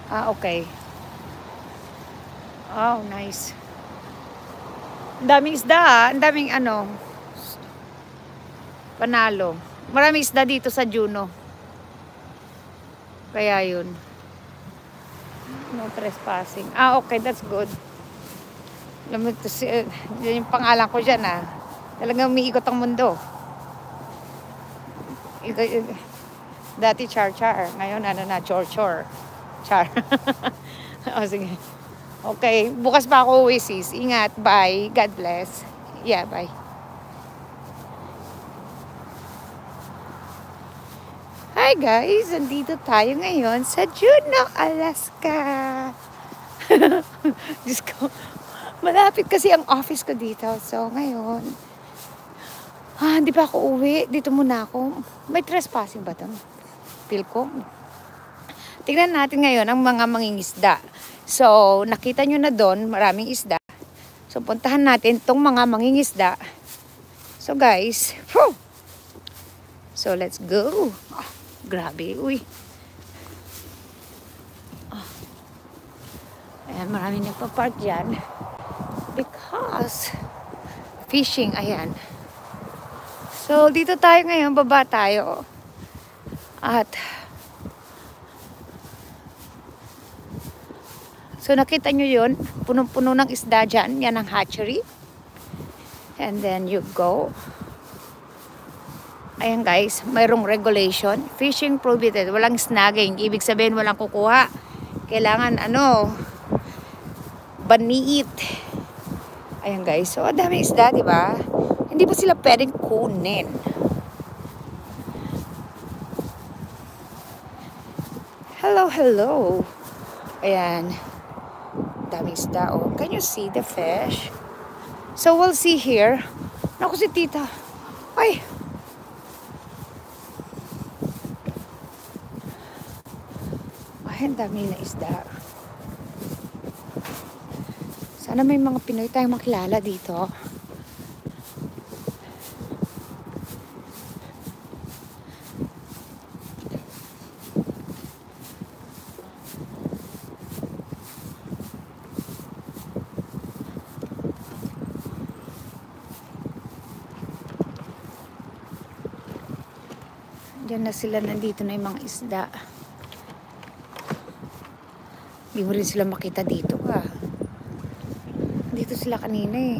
Ah, okay. Oh, nice. Ang daming isda, ah. Ang daming ano, panalo. Maraming isda dito sa Juno. Kaya yun. No trespassing. Ah, okay. That's good. Alam mo, yung pangalan ko dyan, ah. Talagang umiikot ang mundo. Dati char-char. Ngayon, ano na, chor-chor. Char. O, sige. Okay. Bukas pa ako uwi, sis. Ingat. Bye. God bless. Yeah, bye. Hi guys! Andito tayo ngayon sa Juneau, Alaska. Diyos ko. Malapit kasi ang office ko dito. So, ngayon, hindi pa ako uwi. Dito muna ako. May trespassing ba ito? Feel ko. Tingnan natin ngayon ang mga mangingisda. So, nakita nyo na doon, maraming isda. So, puntahan natin tong mga mangingisda. So, guys, whew! So, let's go. Oh, grabe, uy. Oh. Ayan, maraming nagpa-park dyan. Because fishing, ayan. So, dito tayo ngayon, baba tayo. At, so nakita nyo yun, punong-puno ng isda dyan. Yan ang hatchery. And then you go. Ayan guys, mayroong regulation. Fishing prohibited. Walang snagging. Ibig sabihin, walang kukuha. Kailangan, baniit. Ayan guys, so dami isda, di ba? Hindi po sila pwedeng kunin. Hello, hello. Ayan. Dami isda, oh. Can you see the fish? So we'll see here. Naku, si tita. Ay. Ay, ang dami na isda. Sana may mga Pinoy tayong makilala dito. Diyan na sila, nandito na yung mga isda. Hindi mo rin sila makita dito, ah. Dito sila kanina, eh.